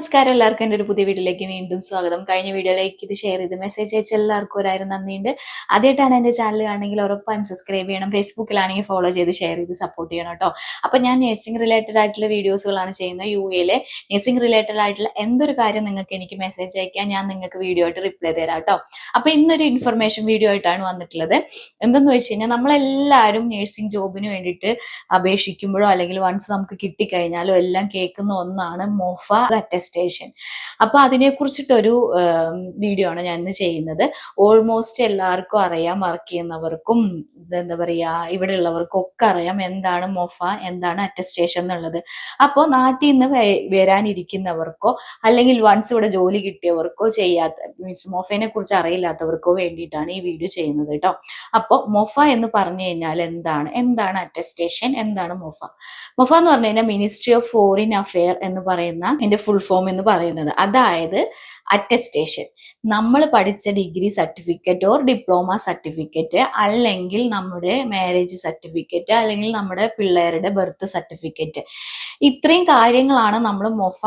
നമസ്കാരം എല്ലാവർക്കും എൻ്റെ ഒരു പുതിയ വീഡിയോയിലേക്ക് വീണ്ടും സ്വാഗതം. കഴിഞ്ഞ വീഡിയോയിലേക്ക് ഇത് ഷെയർ ചെയ്ത് മെസ്സേജ് അയച്ച എല്ലാവർക്കും ഒരായിരം നന്ദിയുണ്ട്. ആദ്യമായിട്ടാണ് എൻ്റെ ചാനൽ ആണെങ്കിൽ ഉറപ്പായും സബ്സ്ക്രൈബ് ചെയ്യണം. ഫേസ്ബുക്കിലാണെങ്കിൽ ഫോളോ ചെയ്ത് ഷെയർ ചെയ്ത് സപ്പോർട്ട് ചെയ്യണം കേട്ടോ. അപ്പം ഞാൻ നഴ്സിംഗ് റിലേറ്റഡ് ആയിട്ടുള്ള വീഡിയോസുകളാണ് ചെയ്യുന്നത്. യുഎയിലെ നഴ്സിംഗ് റിലേറ്റഡ് ആയിട്ടുള്ള എന്തൊരു കാര്യം നിങ്ങൾക്ക് എനിക്ക് മെസ്സേജ് അയക്കാൻ ഞാൻ നിങ്ങൾക്ക് വീഡിയോ ആയിട്ട് റിപ്ലൈ തരാം കേട്ടോ. അപ്പം ഇന്നൊരു ഇൻഫർമേഷൻ വീഡിയോ ആയിട്ടാണ് വന്നിട്ടുള്ളത്. എന്തെന്ന് വെച്ച് കഴിഞ്ഞാൽ നമ്മളെല്ലാവരും നഴ്സിംഗ് ജോബിന് വേണ്ടിയിട്ട് അപേക്ഷിക്കുമ്പോഴോ അല്ലെങ്കിൽ വൺസ് നമുക്ക് കിട്ടിക്കഴിഞ്ഞാലോ എല്ലാം കേൾക്കുന്ന ഒന്നാണ് മോഫ അറ്റസ്റ്റേഷൻ. അപ്പൊ അതിനെ കുറിച്ചിട്ടൊരു വീഡിയോ ആണ് ഞാൻ ഇന്ന് ചെയ്യുന്നത്. ഓൾമോസ്റ്റ് എല്ലാവർക്കും അറിയാം, വർക്ക് ചെയ്യുന്നവർക്കും എന്താ പറയാ ഇവിടെ ഉള്ളവർക്കും ഒക്കെ അറിയാം എന്താണ് മൊഫ, എന്താണ് അറ്റസ്റ്റേഷൻ എന്നുള്ളത്. അപ്പോൾ നാട്ടിൽ നിന്ന് വരാനിരിക്കുന്നവർക്കോ അല്ലെങ്കിൽ വൺസ് ഇവിടെ ജോലി കിട്ടിയവർക്കോ ചെയ്യാത്ത മീൻസ് മൊഫേനെ കുറിച്ച് അറിയില്ലാത്തവർക്കോ വേണ്ടിയിട്ടാണ് ഈ വീഡിയോ ചെയ്യുന്നത് കേട്ടോ. അപ്പോൾ മൊഫ എന്ന് പറഞ്ഞു കഴിഞ്ഞാൽ എന്താണ് അറ്റസ്റ്റേഷൻ, എന്താണ് മൊഫ? മൊഫ എന്ന് പറഞ്ഞു കഴിഞ്ഞാൽ മിനിസ്ട്രി ഓഫ് ഫോറിൻ അഫെയർ എന്ന് പറയുന്ന ഇതിന്റെ ഫുൾ ഫോം എന്ന് പറയുന്നത്. അതായത് അറ്റസ്റ്റേഷൻ നമ്മൾ പഠിച്ച degree certificate or diploma certificate അല്ലെങ്കിൽ നമ്മുടെ മാരേജ് സർട്ടിഫിക്കറ്റ് അല്ലെങ്കിൽ നമ്മുടെ പിള്ളേരുടെ ബർത്ത് സർട്ടിഫിക്കറ്റ്, ഇത്രയും കാര്യങ്ങളാണ് നമ്മൾ മൊഫ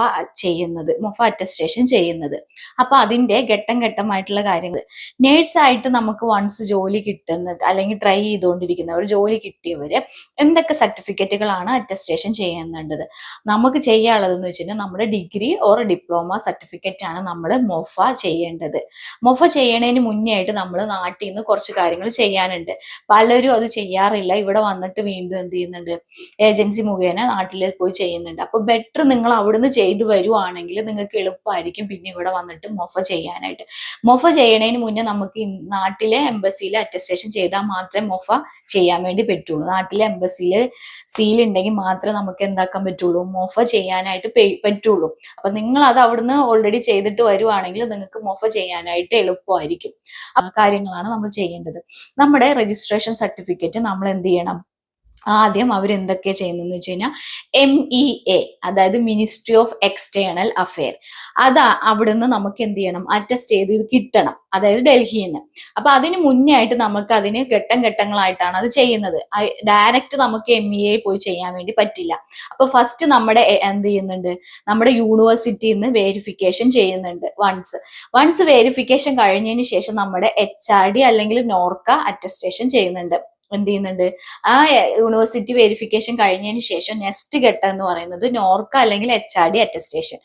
ചെയ്യുന്നത്, മൊഫ അറ്റസ്റ്റേഷൻ ചെയ്യുന്നത്. അപ്പൊ അതിന്റെ ഘട്ടം ഘട്ടമായിട്ടുള്ള കാര്യങ്ങൾ നേഴ്സായിട്ട് നമുക്ക് വൺസ് ജോലി കിട്ടുന്നത് അല്ലെങ്കിൽ ട്രൈ ചെയ്തുകൊണ്ടിരിക്കുന്നവർ, ജോലി കിട്ടിയവര് എന്തൊക്കെ സർട്ടിഫിക്കറ്റുകളാണ് അറ്റസ്റ്റേഷൻ ചെയ്യുന്നുണ്ടത്? നമുക്ക് ചെയ്യാനുള്ളതെന്ന് വെച്ചാൽ നമ്മുടെ ഡിഗ്രി ഓർ ഡിപ്ലോമ സർട്ടിഫിക്കറ്റ് ആണ് നമ്മൾ മൊഫ ചെയ്യേണ്ടത്. മൊഫ ചെയ്യണതിന് മുന്നേ ആയിട്ട് നമ്മൾ നാട്ടിൽ നിന്ന് കുറച്ച് കാര്യങ്ങൾ ചെയ്യാനുണ്ട്. പലരും അത് ചെയ്യാറില്ല. ഇവിടെ വന്നിട്ട് വീണ്ടും എന്ത് ചെയ്യുന്നുണ്ട്, ഏജൻസി മുഖേന നാട്ടിൽ പോയി ചെയ്യുന്നുണ്ട്. അപ്പൊ ബെറ്റർ നിങ്ങൾ അവിടുന്ന് ചെയ്തു വരുവാണെങ്കിൽ നിങ്ങൾക്ക് എളുപ്പമായിരിക്കും പിന്നെ ഇവിടെ വന്നിട്ട് മൊഫ ചെയ്യാനായിട്ട്. മൊഫ ചെയ്യണതിന് മുന്നേ നമുക്ക് നാട്ടിലെ എംബസിയിലെ അറ്റസ്റ്റേഷൻ ചെയ്താൽ മാത്രമേ മൊഫ ചെയ്യാൻ വേണ്ടി പറ്റുള്ളൂ. നാട്ടിലെ എംബസിയിലെ സീൽ ഉണ്ടെങ്കിൽ മാത്രമേ നമുക്ക് എന്താക്കാൻ പറ്റുള്ളൂ, മൊഫ ചെയ്യാനായിട്ട് പറ്റുള്ളൂ. അപ്പൊ നിങ്ങൾ അത് അവിടുന്ന് ഓൾറെഡി ചെയ്തിട്ട് വരുവാണെങ്കിൽ നിങ്ങൾക്ക് മൊഫ ചെയ്യാനായിട്ട് എളുപ്പമായിരിക്കും. ആ കാര്യങ്ങളാണ് നമ്മൾ ചെയ്യേണ്ടത്. നമ്മുടെ രജിസ്ട്രേഷൻ സർട്ടിഫിക്കറ്റ് നമ്മൾ എന്ത് ചെയ്യണം, ആദ്യം അവരെന്തൊക്കെയാ ചെയ്യുന്നതെന്ന് വെച്ച് കഴിഞ്ഞാൽ MEA, അതായത് മിനിസ്ട്രി ഓഫ് എക്സ്റ്റേണൽ അഫെയർ, അതാ അവിടുന്ന് നമുക്ക് എന്ത് ചെയ്യണം, അറ്റസ്റ്റ് ചെയ്ത് ഇത് കിട്ടണം, അതായത് ഡൽഹിയിൽ നിന്ന്. അപ്പൊ അതിന് മുന്നേ ആയിട്ട് നമുക്ക് അതിന് ഘട്ടങ്ങളായിട്ടാണ് അത് ചെയ്യുന്നത്. ഡയറക്റ്റ് നമുക്ക് MEA പോയി ചെയ്യാൻ വേണ്ടി പറ്റില്ല. അപ്പൊ ഫസ്റ്റ് നമ്മുടെ എന്ത് ചെയ്യുന്നുണ്ട്, നമ്മുടെ യൂണിവേഴ്സിറ്റിയിൽ നിന്ന് വെരിഫിക്കേഷൻ ചെയ്യുന്നുണ്ട്. വൺസ് വെരിഫിക്കേഷൻ കഴിഞ്ഞതിന് ശേഷം നമ്മുടെ HRD അല്ലെങ്കിൽ നോർക്ക അറ്റസ്റ്റേഷൻ ചെയ്യുന്നുണ്ട്. എന്ത് ചെയ്യുന്നുണ്ട്, ആ യൂണിവേഴ്സിറ്റി വെരിഫിക്കേഷൻ കഴിഞ്ഞതിന് ശേഷം നെക്സ്റ്റ് ഘട്ടം എന്ന് പറയുന്നത് നോർക്ക അല്ലെങ്കിൽ HRD അറ്റസ്റ്റേഷൻ.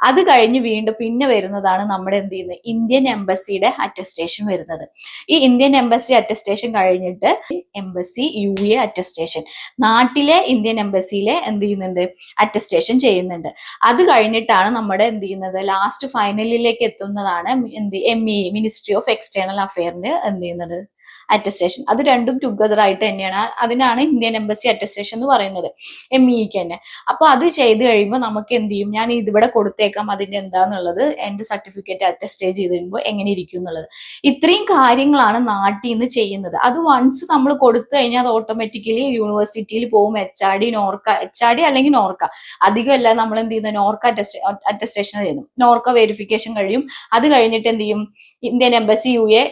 അത് കഴിഞ്ഞ് വീണ്ടും പിന്നെ വരുന്നതാണ് നമ്മുടെ എന്ത് ചെയ്യുന്നത്, ഇന്ത്യൻ എംബസിയുടെ അറ്റസ്റ്റേഷൻ വരുന്നത്. ഈ ഇന്ത്യൻ എംബസി അറ്റസ്റ്റേഷൻ കഴിഞ്ഞിട്ട് എംബസി UA അറ്റസ്റ്റേഷൻ, നാട്ടിലെ ഇന്ത്യൻ എംബസിയിലെ എന്ത് ചെയ്യുന്നുണ്ട്, അറ്റസ്റ്റേഷൻ ചെയ്യുന്നുണ്ട്. അത് കഴിഞ്ഞിട്ടാണ് നമ്മുടെ എന്ത് ചെയ്യുന്നത്, ലാസ്റ്റ് ഫൈനലിലേക്ക് എത്തുന്നതാണ് MEA, മിനിസ്ട്രി ഓഫ് എക്സ്റ്റേണൽ അഫെയറിന്റെ എന്ത് ചെയ്യുന്നത്, അറ്റസ്റ്റേഷൻ. അത് രണ്ടും ടുഗദർ ആയിട്ട് തന്നെയാണ്. അതിനാണ് ഇന്ത്യൻ എംബസി അറ്റസ്റ്റേഷൻ എന്ന് പറയുന്നത്, MEAക്ക് തന്നെ. അപ്പൊ അത് ചെയ്ത് കഴിയുമ്പോൾ നമുക്ക് എന്ത് ചെയ്യും, ഞാൻ ഇതിവിടെ കൊടുത്തേക്കാം അതിന്റെ എന്താന്നുള്ളത്, എന്റെ സർട്ടിഫിക്കറ്റ് അറ്റസ്റ്റ് ചെയ്ത് കഴിയുമ്പോൾ എങ്ങനെ ഇരിക്കും എന്നുള്ളത്. ഇത്രയും കാര്യങ്ങളാണ് നാട്ടിൽ നിന്ന് ചെയ്യുന്നത്. അത് വൺസ് നമ്മൾ കൊടുത്തു കഴിഞ്ഞാൽ അത് ഓട്ടോമാറ്റിക്കലി യൂണിവേഴ്സിറ്റിയിൽ പോകും. HRD അല്ലെങ്കിൽ നോർക്ക, അധികമല്ല നമ്മൾ എന്ത് ചെയ്യുന്നത്, നോർക്ക അറ്റസ്റ്റേഷൻ ചെയ്യുന്നു. നോർക്ക വെരിഫിക്കേഷൻ കഴിയും. അത് കഴിഞ്ഞിട്ട് എന്ത് ചെയ്യും, ഇന്ത്യൻ എംബസി UA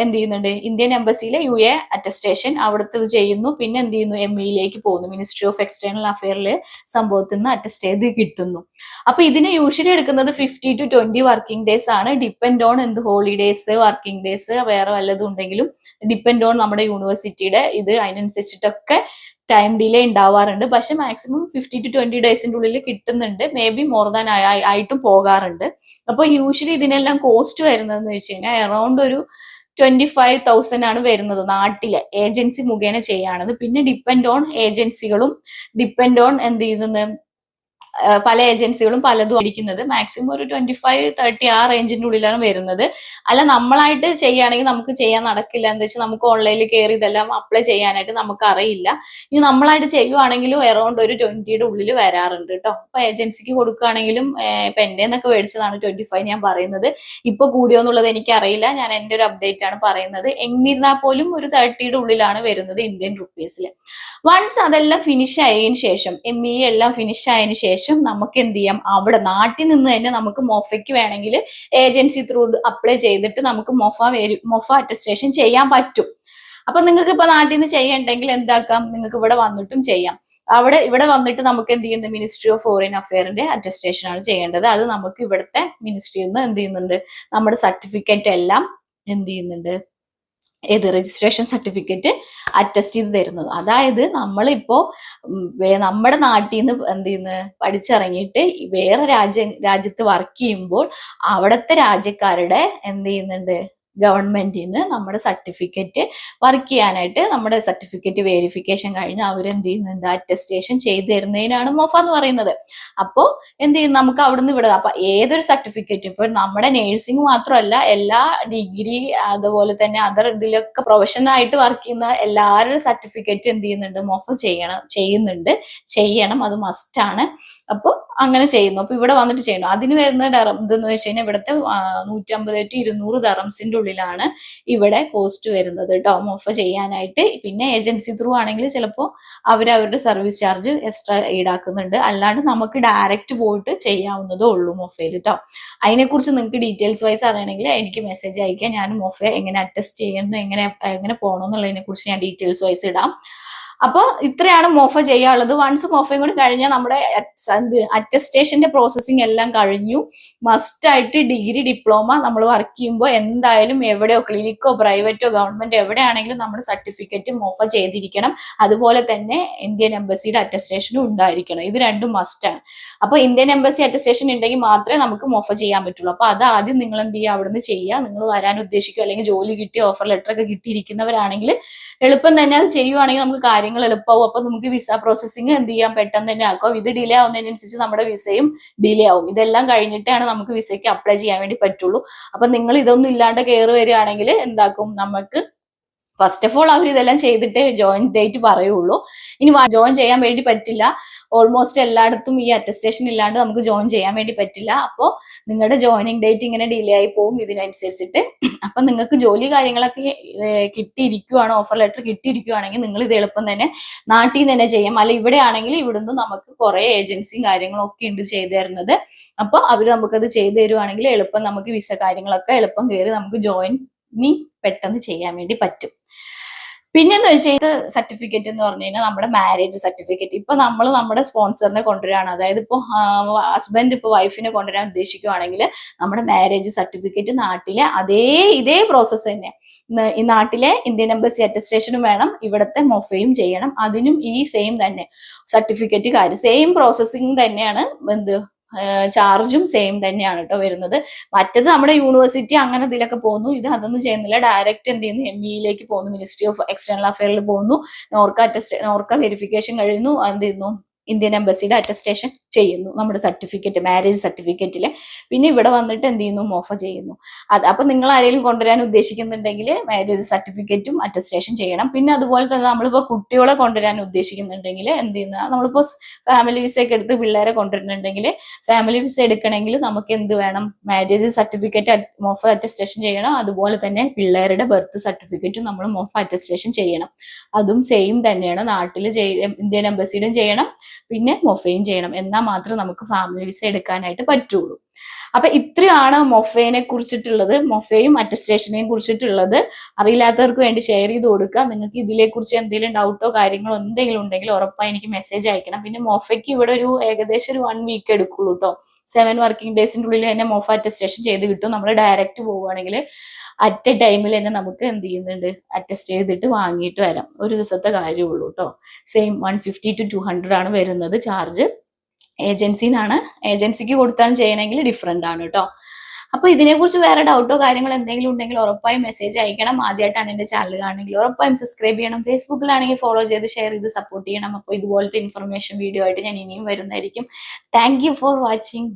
എന്ത് ചെയ്യുന്നുണ്ട്, ഇന്ത്യൻ എംബസിയിലെ UA അറ്റസ്റ്റേഷൻ അവിടുത്തെ ചെയ്യുന്നു. പിന്നെ എന്ത് ചെയ്യുന്നു, MEAയിലേക്ക് പോകുന്നു, മിനിസ്ട്രി ഓഫ് എക്സ്റ്റേണൽ അഫെയറിൽ സംഭവത്തിൽ നിന്ന് അറ്റസ്റ്റ് ചെയ്ത് കിട്ടുന്നു. അപ്പൊ ഇതിന് യൂഷ്വലി എടുക്കുന്നത് 50 to 20 വർക്കിംഗ് ഡേയ്സ് ആണ്. ഡിപ്പെൻഡ് ഓൺ എന്ത് ഹോളിഡേയ്സ്, വർക്കിംഗ് ഡേയ്സ് വേറെ വല്ലതും ഉണ്ടെങ്കിലും ഡിപ്പെൻഡ് ഓൺ നമ്മുടെ യൂണിവേഴ്സിറ്റിയുടെ ഇത്, അതിനനുസരിച്ചിട്ടൊക്കെ ടൈം ഡിലേ ഉണ്ടാവാറുണ്ട്. പക്ഷെ മാക്സിമം 50 to 20 ഡേയ്സിന്റെ ഉള്ളിൽ കിട്ടുന്നുണ്ട്. മേ ബി മോർ ദാൻ ആയിട്ടും പോകാറുണ്ട്. അപ്പൊ യൂഷ്വലി ഇതിനെല്ലാം കോസ്റ്റ് വരുന്നതെന്ന് വെച്ച് കഴിഞ്ഞാൽ അറൌണ്ട് ഒരു 25,000 ആണ് വരുന്നത് നാട്ടിലെ ഏജൻസി മുഖേന ചെയ്യാണത്. പിന്നെ ഡിപ്പെൻഡ് ഓൺ ഏജൻസികളും ഡിപ്പെൻഡ് ഓൺ എന്ത് ചെയ്യുന്നത്, പല ഏജൻസികളും പലതും അടിക്കുന്നത്. മാക്സിമം ഒരു 25-30 ആ റേഞ്ചിന്റെ ഉള്ളിലാണ് വരുന്നത്. അല്ല നമ്മളായിട്ട് ചെയ്യുകയാണെങ്കിൽ നമുക്ക് ചെയ്യാൻ നടക്കില്ല. എന്താ വെച്ചാൽ നമുക്ക് ഓൺലൈനിൽ കയറി ഇതെല്ലാം അപ്ലൈ ചെയ്യാനായിട്ട് നമുക്ക് അറിയില്ല. ഇനി നമ്മളായിട്ട് ചെയ്യുവാണെങ്കിലും അറൌണ്ട് ഒരു 20യുടെ ഉള്ളിൽ വരാറുണ്ട് കേട്ടോ. അപ്പൊ ഏജൻസിക്ക് കൊടുക്കുകയാണെങ്കിലും ഇപ്പൊ എന്റെ എന്നൊക്കെ മേടിച്ചതാണ് 25 ഞാൻ പറയുന്നത്. ഇപ്പൊ കൂടിയോ എന്നുള്ളത് എനിക്ക് അറിയില്ല. ഞാൻ എന്റെ ഒരു അപ്ഡേറ്റ് ആണ് പറയുന്നത്. എന്നിരുന്നാൽ പോലും ഒരു 30യുടെ ഉള്ളിലാണ് വരുന്നത് ഇന്ത്യൻ റുപ്പീസിൽ. വൺസ് അതെല്ലാം ഫിനിഷ് ആയതിനു ശേഷം, MEA എല്ലാം ഫിനിഷ് ആയതിനു ശേഷം നമുക്ക് എന്ത് ചെയ്യാം, അവിടെ നാട്ടിൽ നിന്ന് തന്നെ നമുക്ക് മൊഫയ്ക്ക് വേണമെങ്കിൽ ഏജൻസി ത്രൂ അപ്ലൈ ചെയ്തിട്ട് നമുക്ക് മൊഫ അറ്റസ്റ്റേഷൻ ചെയ്യാൻ പറ്റും. അപ്പൊ നിങ്ങൾക്ക് ഇപ്പൊ നാട്ടിൽ നിന്ന് ചെയ്യണ്ടെങ്കിൽ എന്താക്കാം, നിങ്ങൾക്ക് ഇവിടെ വന്നിട്ടും ചെയ്യാം. ഇവിടെ വന്നിട്ട് നമുക്ക് എന്ത് ചെയ്യുന്നത്, മിനിസ്ട്രി ഓഫ് ഫോറിൻ അഫെയറിന്റെ അറ്റസ്റ്റേഷൻ ആണ് ചെയ്യേണ്ടത്. അത് നമുക്ക് ഇവിടുത്തെ മിനിസ്ട്രിയിൽ നിന്ന് എന്ത് ചെയ്യുന്നുണ്ട്, നമ്മുടെ സർട്ടിഫിക്കറ്റ് എല്ലാം എന്ത് ചെയ്യുന്നുണ്ട്, ഏത് രജിസ്ട്രേഷൻ സർട്ടിഫിക്കറ്റ് അറ്റസ്റ്റ് ചെയ്ത് തരുന്നത്. അതായത് നമ്മളിപ്പോ നമ്മുടെ നാട്ടിൽ നിന്ന് എന്ത് ചെയ്യുന്നത്, പഠിച്ചിറങ്ങിയിട്ട് വേറെ രാജ്യത്ത് വർക്ക് ചെയ്യുമ്പോൾ അവിടുത്തെ രാജ്യക്കാരുടെ എന്ത് ചെയ്യുന്നുണ്ട്, ഗവൺമെന്റിൽ നിന്ന് നമ്മുടെ സർട്ടിഫിക്കറ്റ് വർക്ക് ചെയ്യാനായിട്ട് നമ്മുടെ സർട്ടിഫിക്കറ്റ് വെരിഫിക്കേഷൻ കഴിഞ്ഞ് അവരെന്ത് ചെയ്യുന്നുണ്ട്, അറ്റസ്റ്റേഷൻ ചെയ്ത് തരുന്നതിനാണ് മൊഫ എന്ന് പറയുന്നത്. അപ്പോൾ എന്ത് ചെയ്യും, നമുക്ക് അവിടെ നിന്ന് വിടുക. അപ്പൊ ഏതൊരു സർട്ടിഫിക്കറ്റ്, ഇപ്പൊ നമ്മുടെ നേഴ്സിംഗ് മാത്രമല്ല, എല്ലാ ഡിഗ്രി അതുപോലെ തന്നെ അതർ ഇതിലൊക്കെ പ്രൊഫഷണലായിട്ട് വർക്ക് ചെയ്യുന്ന എല്ലാവരുടെ സർട്ടിഫിക്കറ്റ് എന്ത് ചെയ്യുന്നുണ്ട്, മൊഫ ചെയ്യണം, അത് മസ്റ്റ് ആണ്. അപ്പോൾ അങ്ങനെ ചെയ്യുന്നു. അപ്പൊ ഇവിടെ വന്നിട്ട് ചെയ്യണം. അതിന് വരുന്ന ഇതെന്ന് വെച്ച് കഴിഞ്ഞാൽ ഇവിടുത്തെ 150 to 200 ദറംസിന്റെ ഉള്ളിലാണ് ഇവിടെ കോസ്റ്റ് വരുന്നത് കേട്ടോ, മൊഫ ചെയ്യാനായിട്ട്. പിന്നെ ഏജൻസി ത്രൂ ആണെങ്കിൽ ചിലപ്പോൾ അവരുടെ സർവീസ് ചാർജ് എക്സ്ട്രാ ഈടാക്കുന്നുണ്ട്. അല്ലാണ്ട് നമുക്ക് ഡയറക്റ്റ് പോയിട്ട് ചെയ്യാവുന്നതേ ഉള്ളൂ മൊഫയിൽ കേട്ടോ. അതിനെക്കുറിച്ച് നിങ്ങൾക്ക് ഡീറ്റെയിൽസ് വൈസ് അറിയണമെങ്കിൽ എനിക്ക് മെസ്സേജ് അയക്കാം. ഞാൻ മൊഫ എങ്ങനെ അറ്റസ്റ്റ് ചെയ്യുന്നു, എങ്ങനെ പോകണമെന്നുള്ളതിനെ കുറിച്ച് ഞാൻ ഡീറ്റെയിൽസ് വൈസ് ഇടാം. അപ്പോൾ ഇത്രയാണ് മൊഫ ചെയ്യാനുള്ളത്. വൺസ് മൊഫയും കൂടി കഴിഞ്ഞാൽ നമ്മുടെ അറ്റസ്റ്റേഷന്റെ പ്രോസസ്സിങ് എല്ലാം കഴിഞ്ഞു. മസ്റ്റ് ആയിട്ട് ഡിഗ്രി ഡിപ്ലോമ നമ്മൾ വർക്ക് ചെയ്യുമ്പോൾ എന്തായാലും എവിടെയോ ക്ലിനിക്കോ പ്രൈവറ്റോ ഗവൺമെന്റ് എവിടെയാണെങ്കിലും നമ്മുടെ സർട്ടിഫിക്കറ്റ് മൊഫ ചെയ്തിരിക്കണം. അതുപോലെ തന്നെ ഇന്ത്യൻ എംബസിയുടെ അറ്റസ്റ്റേഷനും ഉണ്ടായിരിക്കണം. ഇത് രണ്ടും മസ്റ്റ് ആണ്. അപ്പൊ ഇന്ത്യൻ എംബസി അറ്റസ്റ്റേഷൻ ഉണ്ടെങ്കിൽ മാത്രമേ നമുക്ക് മൊഫ ചെയ്യാൻ പറ്റുള്ളൂ. അപ്പൊ അത് ആദ്യം നിങ്ങൾ എന്ത് ചെയ്യുക, അവിടുന്ന് ചെയ്യുക. നിങ്ങൾ വരാൻ ഉദ്ദേശിക്കുക, അല്ലെങ്കിൽ ജോലി കിട്ടി ഓഫർ ലെറ്റർ ഒക്കെ കിട്ടിയിരിക്കുന്നവരാണെങ്കിൽ എളുപ്പം തന്നെ അത് ചെയ്യുവാണെങ്കിൽ നമുക്ക് കാര്യങ്ങൾ എളുപ്പമാവും. അപ്പൊ നമുക്ക് വിസ പ്രോസസ്സിങ് എന്ത് ചെയ്യാം, പെട്ടെന്ന് തന്നെ ആക്കാം. ഇത് ഡിലേ ആവുന്നതിനനുസരിച്ച് നമ്മുടെ വിസയും ഡിലേ ആവും. ഇതെല്ലാം കഴിഞ്ഞിട്ടാണ് നമുക്ക് വിസയ്ക്ക് അപ്ലൈ ചെയ്യാൻ വേണ്ടി പറ്റുള്ളൂ. അപ്പൊ നിങ്ങൾ ഇതൊന്നും ഇല്ലാണ്ട് കയറി വരികയാണെങ്കിൽ എന്താക്കും, നമുക്ക് ഫസ്റ്റ് ഓഫ് ഓൾ അവർ ഇതെല്ലാം ചെയ്തിട്ടേ ജോയിൻ ഡേറ്റ് പറയുള്ളൂ. ഇനി ജോയിൻ ചെയ്യാൻ വേണ്ടി പറ്റില്ല, ഓൾമോസ്റ്റ് എല്ലായിടത്തും ഈ അറ്റസ്റ്റേഷൻ ഇല്ലാണ്ട് നമുക്ക് ജോയിൻ ചെയ്യാൻ വേണ്ടി പറ്റില്ല. അപ്പോൾ നിങ്ങളുടെ ജോയിനിങ് ഡേറ്റ് ഇങ്ങനെ ഡിലേ ആയി പോകും ഇതിനനുസരിച്ചിട്ട്. അപ്പൊ നിങ്ങൾക്ക് ജോലി കാര്യങ്ങളൊക്കെ കിട്ടിയിരിക്കുവാണ്, ഓഫർ ലെറ്റർ കിട്ടിയിരിക്കുവാണെങ്കിൽ നിങ്ങൾ ഇത് എളുപ്പം തന്നെ നാട്ടിൽ നിന്ന് തന്നെ ചെയ്യാം. അല്ല ഇവിടെ ആണെങ്കിൽ ഇവിടുന്ന് നമുക്ക് കുറെ ഏജൻസിയും കാര്യങ്ങളും ഒക്കെ ഉണ്ട് ചെയ്തു തരുന്നത്. അപ്പൊ അവർ നമുക്കത് ചെയ്തു തരുവാണെങ്കിൽ എളുപ്പം നമുക്ക് വിസ കാര്യങ്ങളൊക്കെ എളുപ്പം കയറി നമുക്ക് ജോയിനിങ് പെട്ടെന്ന് ചെയ്യാൻ വേണ്ടി പറ്റും. പിന്നെന്ന് വെച്ചാൽ സർട്ടിഫിക്കറ്റ് എന്ന് പറഞ്ഞു കഴിഞ്ഞാൽ നമ്മുടെ മാരേജ് സർട്ടിഫിക്കറ്റ്. ഇപ്പൊ നമ്മൾ നമ്മുടെ സ്പോൺസറിനെ കൊണ്ടുവരികയാണ്, അതായത് ഇപ്പൊ ഹസ്ബൻഡ് ഇപ്പൊ വൈഫിനെ കൊണ്ടുവരാൻ ഉദ്ദേശിക്കുവാണെങ്കിൽ നമ്മുടെ മാരേജ് സർട്ടിഫിക്കറ്റ് നാട്ടിലെ ഇതേ പ്രോസസ്സ് തന്നെ, ഈ നാട്ടിലെ ഇന്ത്യൻ എംബസി അറ്റസ്റ്റേഷനും വേണം, ഇവിടുത്തെ മൊഫയും ചെയ്യണം. അതിനും ഈ സെയിം തന്നെ സർട്ടിഫിക്കറ്റ് കാര്യം, സെയിം പ്രോസസ്സിങ് തന്നെയാണ്. ചാർജും സെയിം തന്നെയാണ് കേട്ടോ വരുന്നത്. മറ്റത് നമ്മുടെ യൂണിവേഴ്സിറ്റി അങ്ങനെ ഇതിലൊക്കെ പോകുന്നു, ഇത് അതൊന്നും ചെയ്യുന്നില്ല. ഡയറക്റ്റ് എന്ത് ചെയ്യുന്നു, MEയിലേക്ക് പോകുന്നു, മിനിസ്ട്രി ഓഫ് എക്സ്റ്റേണൽ അഫെയറിൽ പോകുന്നു, നോർക്ക വെരിഫിക്കേഷൻ കഴിയുന്നു, എന്ത് ചെയ്യുന്നു, ഇന്ത്യൻ എംബസിയുടെ അറ്റസ്റ്റേഷൻ ചെയ്യുന്നു നമ്മുടെ സർട്ടിഫിക്കറ്റ്, മാരേജ് സർട്ടിഫിക്കറ്റില്. പിന്നെ ഇവിടെ വന്നിട്ട് എന്ത് ചെയ്യുന്നു, മൊഫ ചെയ്യുന്നു. അപ്പൊ നിങ്ങൾ ആരെങ്കിലും കൊണ്ടുവരാൻ ഉദ്ദേശിക്കുന്നുണ്ടെങ്കിൽ മാരേജ് സർട്ടിഫിക്കറ്റും അറ്റസ്റ്റേഷൻ ചെയ്യണം. പിന്നെ അതുപോലെ തന്നെ നമ്മളിപ്പോ കുട്ടികളെ കൊണ്ടുവരാൻ ഉദ്ദേശിക്കുന്നുണ്ടെങ്കിൽ എന്ത് ചെയ്യുന്ന, നമ്മളിപ്പോ ഫാമിലി വിസ ഒക്കെ എടുത്ത് പിള്ളേരെ കൊണ്ടുവരുന്നുണ്ടെങ്കിൽ, ഫാമിലി വിസ എടുക്കണമെങ്കിൽ നമുക്ക് എന്ത് വേണം, മാരേജ് സർട്ടിഫിക്കറ്റ് മൊഫ അറ്റസ്റ്റേഷൻ ചെയ്യണം. അതുപോലെ തന്നെ പിള്ളേരുടെ ബർത്ത് സർട്ടിഫിക്കറ്റും നമ്മൾ മൊഫ അറ്റസ്റ്റേഷൻ ചെയ്യണം. അതും സെയിം തന്നെയാണ്, നാട്ടിൽ ഇന്ത്യൻ എംബസിയിലും ചെയ്യണം, പിന്നെ മൊഫയും ചെയ്യണം. എന്നാൽ മാത്രമേ നമുക്ക് ഫാമിലി വിസ എടുക്കാനായിട്ട് പറ്റുള്ളൂ. അപ്പൊ ഇത്രയാണ് മൊഫയെ കുറിച്ചിട്ടുള്ളത്, മൊഫയും അറ്റസ്റ്റേഷനെയും കുറിച്ചിട്ടുള്ളത്. അറിയില്ലാത്തവർക്ക് വേണ്ടി ഷെയർ ചെയ്ത് കൊടുക്കുക. നിങ്ങൾക്ക് ഇതിനെ കുറിച്ച് എന്തെങ്കിലും ഡൗട്ടോ കാര്യങ്ങളോ എന്തെങ്കിലും ഉണ്ടെങ്കിൽ ഉറപ്പായി എനിക്ക് മെസ്സേജ് അയക്കണം. പിന്നെ മൊഫയ്ക്ക് ഇവിടെ ഏകദേശം ഒരു 1 വീക്ക് എടുക്കുള്ളൂ കേട്ടോ. 7 വർക്കിംഗ് ഡേയ്സിന്റെ ഉള്ളിൽ തന്നെ മൊഫ അറ്റസ്റ്റേഷൻ ചെയ്ത് കിട്ടും. നമ്മൾ ഡയറക്റ്റ് പോവുകയാണെങ്കിൽ അറ്റ് എ ടൈമിൽ തന്നെ നമുക്ക് എന്ത് ചെയ്യുന്നുണ്ട്, അറ്റസ്റ്റ് ചെയ്തിട്ട് വാങ്ങിയിട്ട് വരാം. ഒരു ദിവസത്തെ കാര്യമുള്ളൂ കേട്ടോ. സെയിം 150 to 200 ആണ് വരുന്നത് ചാർജ്. ഏജൻസിക്ക് കൊടുത്താണ് ചെയ്യണമെങ്കിൽ ഡിഫറെന്റ് ആണ് കേട്ടോ. അപ്പൊ ഇതിനെക്കുറിച്ച് വേറെ ഡൗട്ടോ കാര്യങ്ങളോ എന്തെങ്കിലും ഉണ്ടെങ്കിൽ ഉറപ്പായും മെസ്സേജ് അയക്കണം. ആദ്യമായിട്ടാണ് എന്റെ ചാനൽ കാണുമെങ്കിൽ ഉറപ്പായും സബ്സ്ക്രൈബ് ചെയ്യണം. ഫേസ്ബുക്കിലാണെങ്കിൽ ഫോളോ ചെയ്ത് ഷെയർ ചെയ്ത് സപ്പോർട്ട് ചെയ്യണം. അപ്പോൾ ഇതുപോലത്തെ ഇൻഫർമേഷൻ വീഡിയോ ആയിട്ട് ഞാൻ ഇനിയും വരുന്നതായിരിക്കും. Thank you for watching.